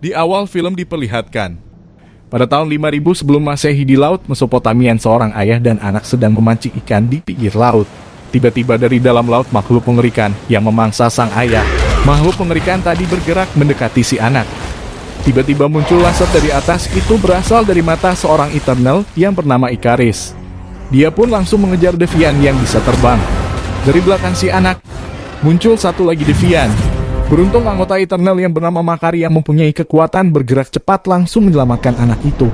Di awal film diperlihatkan, pada tahun 5000 sebelum Masehi di Laut Mesopotamian, seorang ayah dan anak sedang memancing ikan di pinggir laut. Tiba-tiba dari dalam laut makhluk mengerikan yang memangsa sang ayah. Makhluk mengerikan tadi bergerak mendekati si anak. Tiba-tiba muncul laser dari atas, itu berasal dari mata seorang Eternal yang bernama Ikaris. Dia pun langsung mengejar Devian yang bisa terbang. Dari belakang si anak, muncul satu lagi Devian. Beruntung anggota Eternal yang bernama Makari yang mempunyai kekuatan bergerak cepat langsung menyelamatkan anak itu.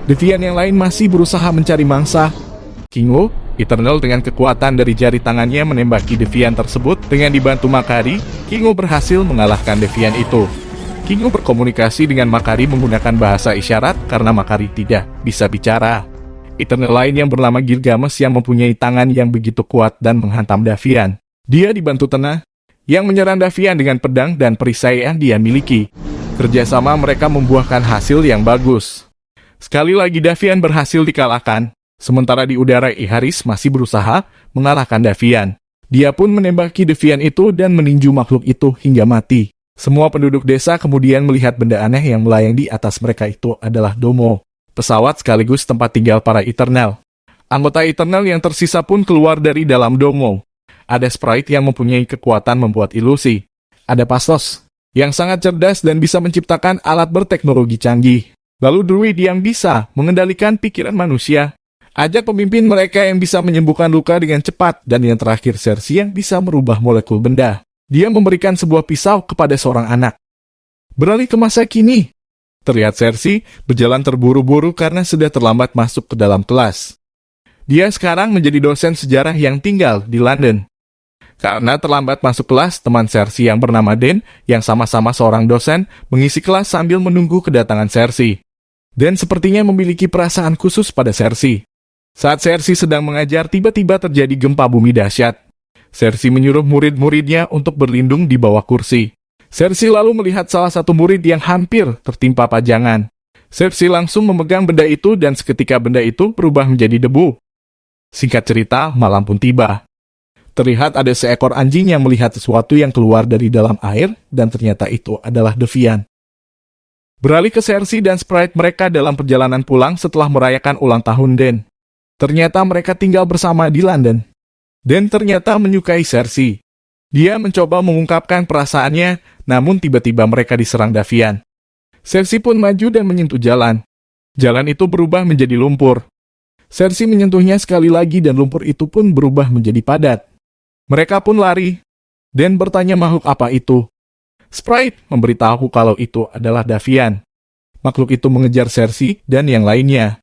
Devian yang lain masih berusaha mencari mangsa. Kingo, Eternal dengan kekuatan dari jari tangannya menembaki Devian tersebut. Dengan dibantu Makari, Kingo berhasil mengalahkan Devian itu. Kingo berkomunikasi dengan Makari menggunakan bahasa isyarat karena Makari tidak bisa bicara. Eternal lain yang bernama Gilgamesh yang mempunyai tangan yang begitu kuat dan menghantam Devian. Dia dibantu Tenah yang menyerang Devian dengan pedang dan perisai yang dia miliki. Kerjasama mereka membuahkan hasil yang bagus. Sekali lagi Devian berhasil dikalahkan, sementara di udara Iharis masih berusaha mengalahkan Devian. Dia pun menembaki Devian itu dan meninju makhluk itu hingga mati. Semua penduduk desa kemudian melihat benda aneh yang melayang di atas mereka itu adalah Domo, pesawat sekaligus tempat tinggal para Eternal. Anggota Eternal yang tersisa pun keluar dari dalam Domo. Ada Sprite yang mempunyai kekuatan membuat ilusi. Ada Pastos yang sangat cerdas dan bisa menciptakan alat berteknologi canggih. Lalu Druid yang bisa mengendalikan pikiran manusia. Ajak pemimpin mereka yang bisa menyembuhkan luka dengan cepat. Dan yang terakhir Sersi yang bisa merubah molekul benda. Dia memberikan sebuah pisau kepada seorang anak. Beralih ke masa kini, terlihat Sersi berjalan terburu-buru karena sudah terlambat masuk ke dalam kelas. Dia sekarang menjadi dosen sejarah yang tinggal di London. Karena terlambat masuk kelas, teman Sersi yang bernama Den, yang sama-sama seorang dosen, mengisi kelas sambil menunggu kedatangan Sersi. Den sepertinya memiliki perasaan khusus pada Sersi. Saat Sersi sedang mengajar, tiba-tiba terjadi gempa bumi dahsyat. Sersi menyuruh murid-muridnya untuk berlindung di bawah kursi. Sersi lalu melihat salah satu murid yang hampir tertimpa pajangan. Sersi langsung memegang benda itu dan seketika benda itu berubah menjadi debu. Singkat cerita, malam pun tiba. Terlihat ada seekor anjing yang melihat sesuatu yang keluar dari dalam air dan ternyata itu adalah Devian. Beralih ke Sersi dan Sprite mereka dalam perjalanan pulang setelah merayakan ulang tahun Den. Ternyata mereka tinggal bersama di London. Den ternyata menyukai Sersi. Dia mencoba mengungkapkan perasaannya, namun tiba-tiba mereka diserang Devian. Sersi pun maju dan menyentuh jalan. Jalan itu berubah menjadi lumpur. Sersi menyentuhnya sekali lagi dan lumpur itu pun berubah menjadi padat. Mereka pun lari. Den bertanya makhluk apa itu. Sprite memberitahu kalau itu adalah Devian. Makhluk itu mengejar Sersi dan yang lainnya.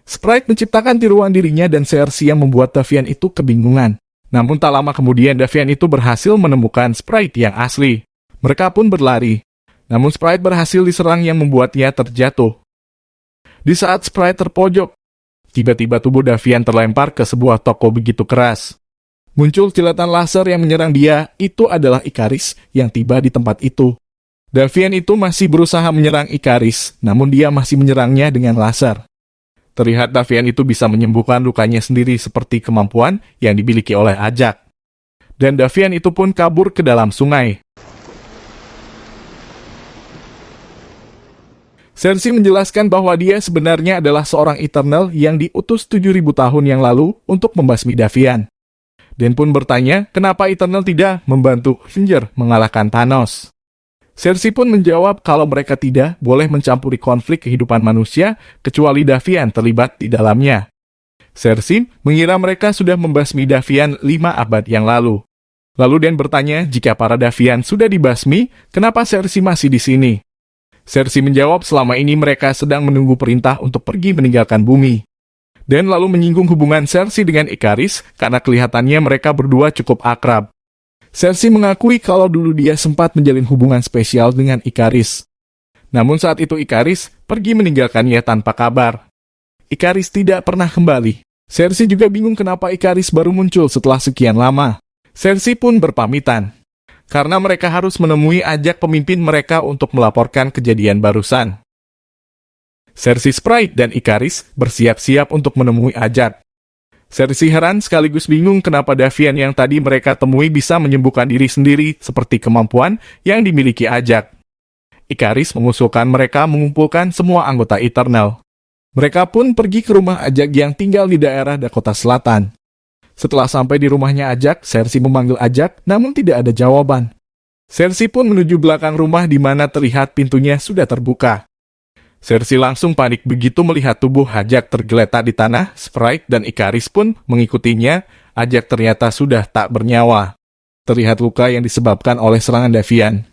Sprite menciptakan tiruan dirinya dan Sersi yang membuat Devian itu kebingungan. Namun tak lama kemudian Devian itu berhasil menemukan Sprite yang asli. Mereka pun berlari. Namun Sprite berhasil diserang yang membuatnya terjatuh. Di saat Sprite terpojok, tiba-tiba tubuh Devian terlempar ke sebuah toko begitu keras. Muncul kilatan laser yang menyerang dia, itu adalah Ikaris yang tiba di tempat itu. Devian itu masih berusaha menyerang Ikaris, namun dia masih menyerangnya dengan laser. Terlihat Devian itu bisa menyembuhkan lukanya sendiri seperti kemampuan yang dimiliki oleh Ajak. Dan Devian itu pun kabur ke dalam sungai. Sersi menjelaskan bahwa dia sebenarnya adalah seorang Eternal yang diutus 7.000 tahun yang lalu untuk membasmi Devian. Den pun bertanya kenapa Eternal tidak membantu Avenger mengalahkan Thanos. Sersi pun menjawab kalau mereka tidak boleh mencampuri konflik kehidupan manusia kecuali Devian terlibat di dalamnya. Sersi mengira mereka sudah membasmi Devian 5 abad yang lalu. Lalu Den bertanya jika para Devian sudah dibasmi, kenapa Sersi masih di sini? Sersi menjawab selama ini mereka sedang menunggu perintah untuk pergi meninggalkan bumi. Den lalu menyinggung hubungan Sersi dengan Ikaris karena kelihatannya mereka berdua cukup akrab. Sersi mengakui kalau dulu dia sempat menjalin hubungan spesial dengan Ikaris. Namun saat itu Ikaris pergi meninggalkannya tanpa kabar. Ikaris tidak pernah kembali. Sersi juga bingung kenapa Ikaris baru muncul setelah sekian lama. Sersi pun berpamitan. Karena mereka harus menemui Ajak pemimpin mereka untuk melaporkan kejadian barusan. Sersi, Sprite, dan Ikaris bersiap-siap untuk menemui Ajak. Sersi heran sekaligus bingung kenapa Devian yang tadi mereka temui bisa menyembuhkan diri sendiri seperti kemampuan yang dimiliki Ajak. Ikaris mengusulkan mereka mengumpulkan semua anggota Eternal. Mereka pun pergi ke rumah Ajak yang tinggal di daerah Dakota Selatan. Setelah sampai di rumahnya Ajak, Cersei memanggil Ajak, namun tidak ada jawaban. Cersei pun menuju belakang rumah di mana terlihat pintunya sudah terbuka. Cersei langsung panik begitu melihat tubuh Ajak tergeletak di tanah. Sprite dan Ikaris pun mengikutinya. Ajak ternyata sudah tak bernyawa. Terlihat luka yang disebabkan oleh serangan Davian.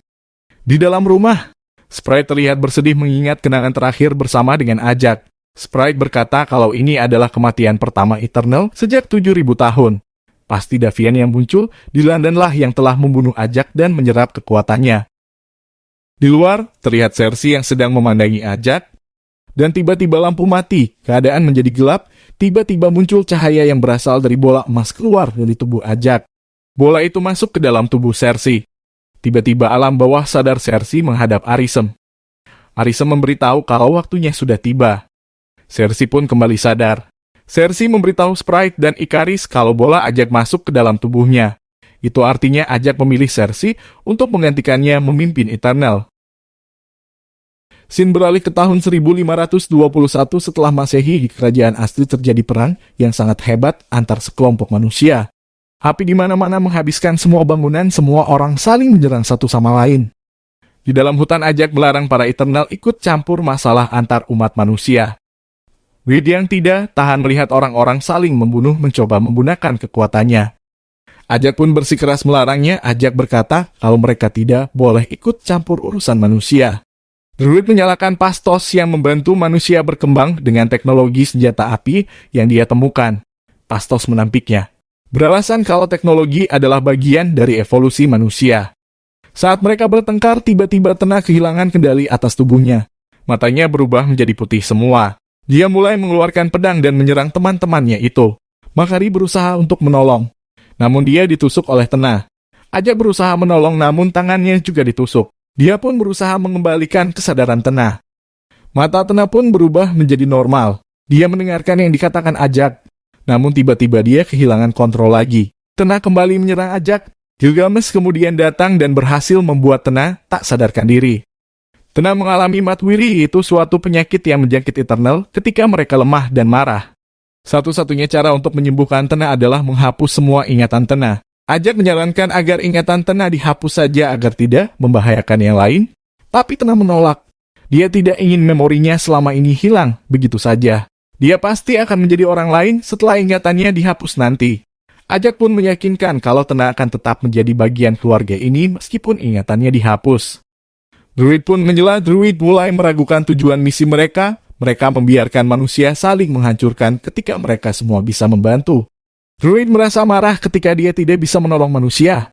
Di dalam rumah, Sprite terlihat bersedih mengingat kenangan terakhir bersama dengan Ajak. Sprite berkata kalau ini adalah kematian pertama Eternal sejak 7.000 tahun. Pasti Davian yang muncul di Londonlah yang telah membunuh Ajak dan menyerap kekuatannya. Di luar, terlihat Cersei yang sedang memandangi Ajak. Dan tiba-tiba lampu mati, keadaan menjadi gelap, tiba-tiba muncul cahaya yang berasal dari bola emas keluar dari tubuh Ajak. Bola itu masuk ke dalam tubuh Cersei. Tiba-tiba alam bawah sadar Cersei menghadap Arisem. Arisem memberitahu kalau waktunya sudah tiba. Cersei pun kembali sadar. Cersei memberitahu Sprite dan Ikaris kalau bola Ajak masuk ke dalam tubuhnya. Itu artinya Ajak memilih Cersei untuk menggantikannya memimpin Eternal. Scene beralih ke tahun 1521 setelah Masehi. Di kerajaan asli terjadi perang yang sangat hebat antar sekelompok manusia. Api di mana-mana menghabiskan semua bangunan, semua orang saling menyerang satu sama lain. Di dalam hutan Ajak melarang para Eternal ikut campur masalah antar umat manusia. Reed yang tidak tahan melihat orang-orang saling membunuh mencoba menggunakan kekuatannya. Ajak pun bersikeras melarangnya. Ajak berkata kalau mereka tidak boleh ikut campur urusan manusia. Druid menyalakan Pastos yang membantu manusia berkembang dengan teknologi senjata api yang dia temukan. Pastos menampiknya, beralasan kalau teknologi adalah bagian dari evolusi manusia. Saat mereka bertengkar, tiba-tiba Tena kehilangan kendali atas tubuhnya. Matanya berubah menjadi putih semua. Dia mulai mengeluarkan pedang dan menyerang teman-temannya itu. Makari berusaha untuk menolong. Namun dia ditusuk oleh Tena. Ajak berusaha menolong namun tangannya juga ditusuk. Dia pun berusaha mengembalikan kesadaran Tena. Mata Tena pun berubah menjadi normal. Dia mendengarkan yang dikatakan Ajak. Namun tiba-tiba dia kehilangan kontrol lagi. Tena kembali menyerang Ajak. Gilgamesh kemudian datang dan berhasil membuat Tena tak sadarkan diri. Tena mengalami matwiri, itu suatu penyakit yang menjangkit Eternal ketika mereka lemah dan marah. Satu-satunya cara untuk menyembuhkan Tena adalah menghapus semua ingatan Tena. Ajak menyarankan agar ingatan Tena dihapus saja agar tidak membahayakan yang lain. Tapi Tena menolak. Dia tidak ingin memorinya selama ini hilang begitu saja. Dia pasti akan menjadi orang lain setelah ingatannya dihapus nanti. Ajak pun meyakinkan kalau Tena akan tetap menjadi bagian keluarga ini meskipun ingatannya dihapus. Druid pun menyela. Druid mulai meragukan tujuan misi mereka. Mereka membiarkan manusia saling menghancurkan ketika mereka semua bisa membantu. Druid merasa marah ketika dia tidak bisa menolong manusia.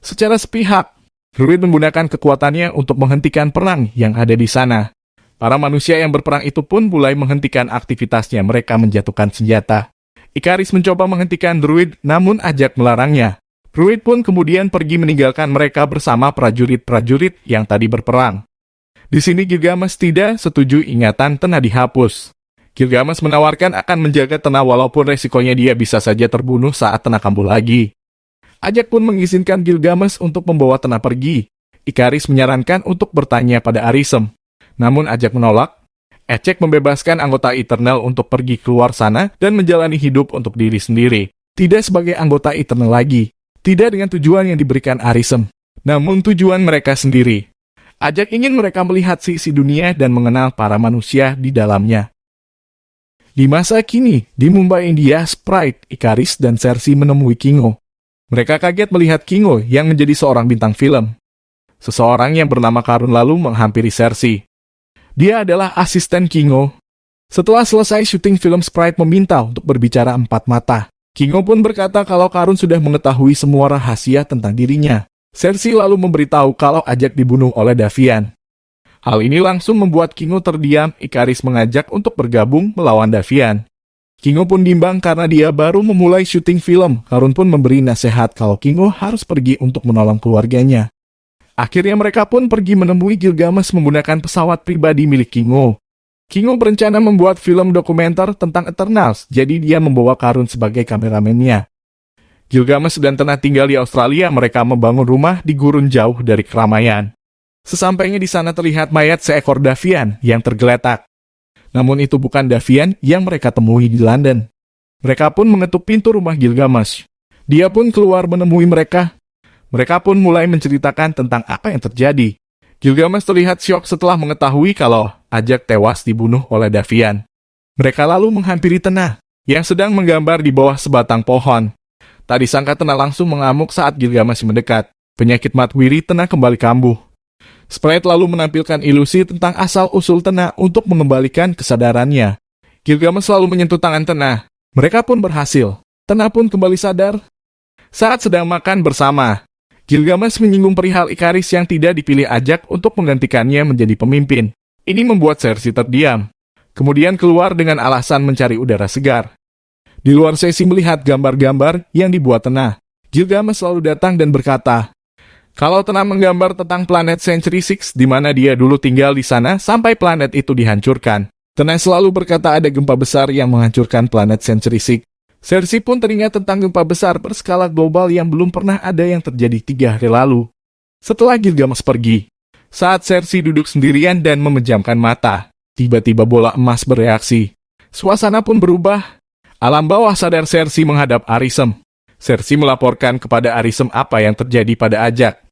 Secara sepihak, Druid menggunakan kekuatannya untuk menghentikan perang yang ada di sana. Para manusia yang berperang itu pun mulai menghentikan aktivitasnya, mereka menjatuhkan senjata. Ikaris mencoba menghentikan Druid, namun Ajak melarangnya. Druid pun kemudian pergi meninggalkan mereka bersama prajurit-prajurit yang tadi berperang. Di sini Gilgamesh tidak setuju ingatan Tena dihapus. Gilgamesh menawarkan akan menjaga Tena walaupun resikonya dia bisa saja terbunuh saat Tena kambuh lagi. Ajak pun mengizinkan Gilgamesh untuk membawa Tena pergi. Ikaris menyarankan untuk bertanya pada Arisem. Namun Ajak menolak. Ecek membebaskan anggota Eternal untuk pergi keluar sana dan menjalani hidup untuk diri sendiri. Tidak sebagai anggota Eternal lagi. Tidak dengan tujuan yang diberikan Arisem. Namun tujuan mereka sendiri. Ajak ingin mereka melihat sisi dunia dan mengenal para manusia di dalamnya. Di masa kini, di Mumbai, India, Sprite, Ikaris, dan Cersei menemui Kingo. Mereka kaget melihat Kingo yang menjadi seorang bintang film. Seseorang yang bernama Karun lalu menghampiri Cersei. Dia adalah asisten Kingo. Setelah selesai syuting film, Sprite meminta untuk berbicara empat mata. Kingo pun berkata kalau Karun sudah mengetahui semua rahasia tentang dirinya. Cersei lalu memberitahu kalau Ajak dibunuh oleh Davian. Hal ini langsung membuat Kingo terdiam. Ikaris mengajak untuk bergabung melawan Davian. Kingo pun bimbang karena dia baru memulai syuting film. Karun pun memberi nasihat kalau Kingo harus pergi untuk menolong keluarganya. Akhirnya mereka pun pergi menemui Gilgamesh menggunakan pesawat pribadi milik Kingo. Kingo berencana membuat film dokumenter tentang Eternals, jadi dia membawa Karun sebagai kameramennya. Gilgamesh dan Tena tinggal di Australia, mereka membangun rumah di gurun jauh dari keramaian. Sesampainya di sana terlihat mayat seekor Davian yang tergeletak. Namun itu bukan Davian yang mereka temui di London. Mereka pun mengetuk pintu rumah Gilgamesh. Dia pun keluar menemui mereka. Mereka pun mulai menceritakan tentang apa yang terjadi. Gilgamesh terlihat syok setelah mengetahui kalau Ajak tewas dibunuh oleh Davian. Mereka lalu menghampiri Tenah yang sedang menggambar di bawah sebatang pohon. Tak disangka Tenah langsung mengamuk saat Gilgamesh mendekat. Penyakit Matwiri Tenah kembali kambuh. Sprite lalu menampilkan ilusi tentang asal-usul Tenah untuk mengembalikan kesadarannya. Gilgamesh lalu menyentuh tangan Tenah. Mereka pun berhasil. Tenah pun kembali sadar. Saat sedang makan bersama, Gilgamesh menyinggung perihal Ikaris yang tidak dipilih Ajak untuk menggantikannya menjadi pemimpin. Ini membuat Cersei terdiam. Kemudian keluar dengan alasan mencari udara segar. Di luar sesi melihat gambar-gambar yang dibuat Tenah, Gilgamesh selalu datang dan berkata, kalau Tenah menggambar tentang planet Century 6 di mana dia dulu tinggal di sana sampai planet itu dihancurkan. Tenah selalu berkata ada gempa besar yang menghancurkan planet Century 6. Cersei pun teringat tentang gempa besar berskala global yang belum pernah ada yang terjadi 3 hari lalu. Setelah Gilgamesh pergi, saat Cersei duduk sendirian dan memejamkan mata, tiba-tiba bola emas bereaksi. Suasana pun berubah. Alam bawah sadar Cersei menghadap Arishem. Cersei melaporkan kepada Arishem apa yang terjadi pada Ajak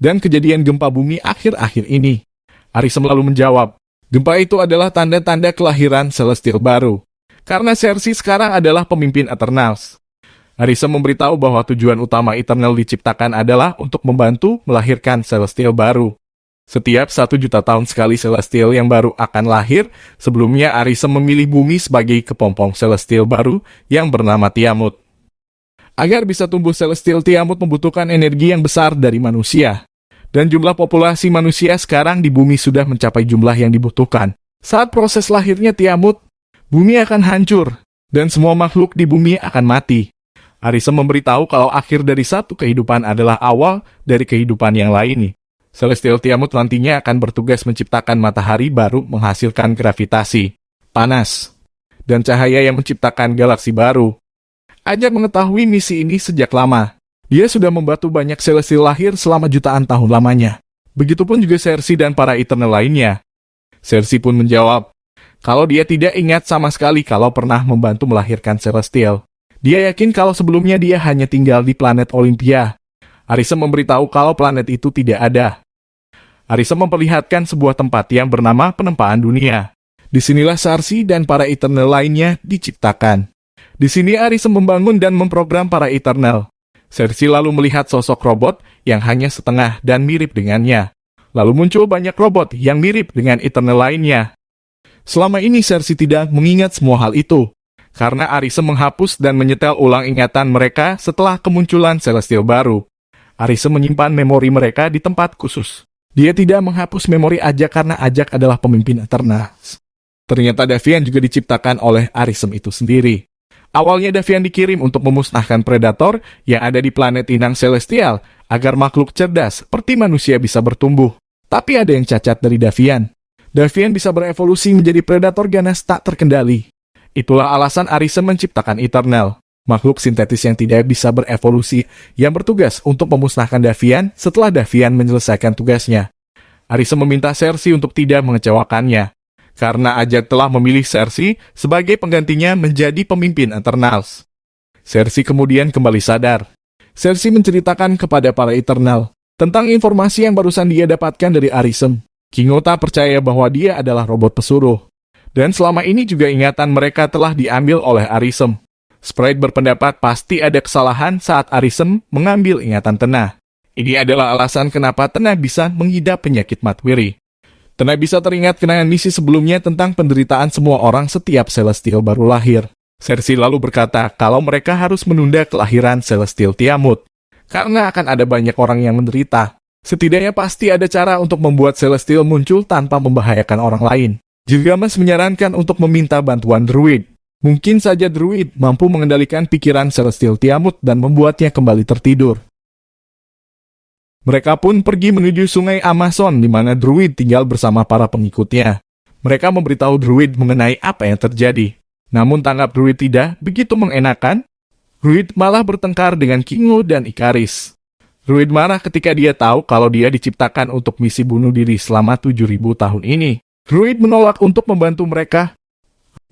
dan kejadian gempa bumi akhir-akhir ini. Arishem lalu menjawab, gempa itu adalah tanda-tanda kelahiran Celestial baru. Karena Cersei sekarang adalah pemimpin Eternals. Arishem memberitahu bahwa tujuan utama Eternal diciptakan adalah untuk membantu melahirkan Celestial baru. Setiap 1 juta tahun sekali Celestial yang baru akan lahir. Sebelumnya Arishem memilih bumi sebagai kepompong Celestial baru yang bernama Tiamut. Agar bisa tumbuh Celestial, Tiamut membutuhkan energi yang besar dari manusia. Dan jumlah populasi manusia sekarang di bumi sudah mencapai jumlah yang dibutuhkan. Saat proses lahirnya Tiamut, bumi akan hancur, dan semua makhluk di bumi akan mati. Arishem memberitahu kalau akhir dari satu kehidupan adalah awal dari kehidupan yang lain. Celestial Tiamut nantinya akan bertugas menciptakan matahari baru menghasilkan gravitasi, panas, dan cahaya yang menciptakan galaksi baru. Ajak mengetahui misi ini sejak lama. Dia sudah membantu banyak Celestial lahir selama jutaan tahun lamanya. Begitupun juga Cersei dan para Eternal lainnya. Cersei pun menjawab, kalau dia tidak ingat sama sekali kalau pernah membantu melahirkan Celestial. Dia yakin kalau sebelumnya dia hanya tinggal di planet Olympia. Arishem memberitahu kalau planet itu tidak ada. Arishem memperlihatkan sebuah tempat yang bernama penempaan dunia. Disinilah Cersei dan para Eternal lainnya diciptakan. Di sini Arishem membangun dan memprogram para Eternal. Cersei lalu melihat sosok robot yang hanya setengah dan mirip dengannya. Lalu muncul banyak robot yang mirip dengan Eternal lainnya. Selama ini Cersei tidak mengingat semua hal itu, karena Arishem menghapus dan menyetel ulang ingatan mereka setelah kemunculan Celestial baru. Arishem menyimpan memori mereka di tempat khusus. Dia tidak menghapus memori Ajak karena Ajak adalah pemimpin Eternals. Ternyata Davian juga diciptakan oleh Arishem itu sendiri. Awalnya Davian dikirim untuk memusnahkan predator yang ada di planet inang Celestial agar makhluk cerdas seperti manusia bisa bertumbuh. Tapi ada yang cacat dari Davian. Davian bisa berevolusi menjadi predator ganas tak terkendali. Itulah alasan Arishem menciptakan Eternal, makhluk sintetis yang tidak bisa berevolusi yang bertugas untuk memusnahkan Davian setelah Davian menyelesaikan tugasnya. Arishem meminta Cersei untuk tidak mengecewakannya, karena Ajak telah memilih Cersei sebagai penggantinya menjadi pemimpin Eternals. Cersei kemudian kembali sadar. Cersei menceritakan kepada para Eternal tentang informasi yang barusan dia dapatkan dari Arishem. King Ota percaya bahwa dia adalah robot pesuruh. Dan selama ini juga ingatan mereka telah diambil oleh Arishem. Sprite berpendapat pasti ada kesalahan saat Arishem mengambil ingatan Tenah. Ini adalah alasan kenapa Tenah bisa mengidap penyakit Matwiri. Tenah bisa teringat kenangan misi sebelumnya tentang penderitaan semua orang setiap Celestial baru lahir. Cersei lalu berkata kalau mereka harus menunda kelahiran Celestial Tiamut, karena akan ada banyak orang yang menderita. Setidaknya pasti ada cara untuk membuat Celestial muncul tanpa membahayakan orang lain. Gilgamesh menyarankan untuk meminta bantuan Druid. Mungkin saja Druid mampu mengendalikan pikiran Celestial Tiamut dan membuatnya kembali tertidur. Mereka pun pergi menuju sungai Amazon di mana Druid tinggal bersama para pengikutnya. Mereka memberitahu Druid mengenai apa yang terjadi. Namun tanggap Druid tidak begitu mengenakan. Druid malah bertengkar dengan Kingo dan Ikaris. Druid marah ketika dia tahu kalau dia diciptakan untuk misi bunuh diri selama 7.000 tahun ini. Druid menolak untuk membantu mereka.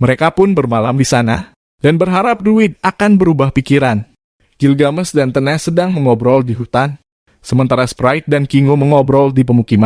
Mereka pun bermalam di sana dan berharap Druid akan berubah pikiran. Gilgamesh dan Tenes sedang mengobrol di hutan, sementara Sprite dan Kingo mengobrol di pemukiman.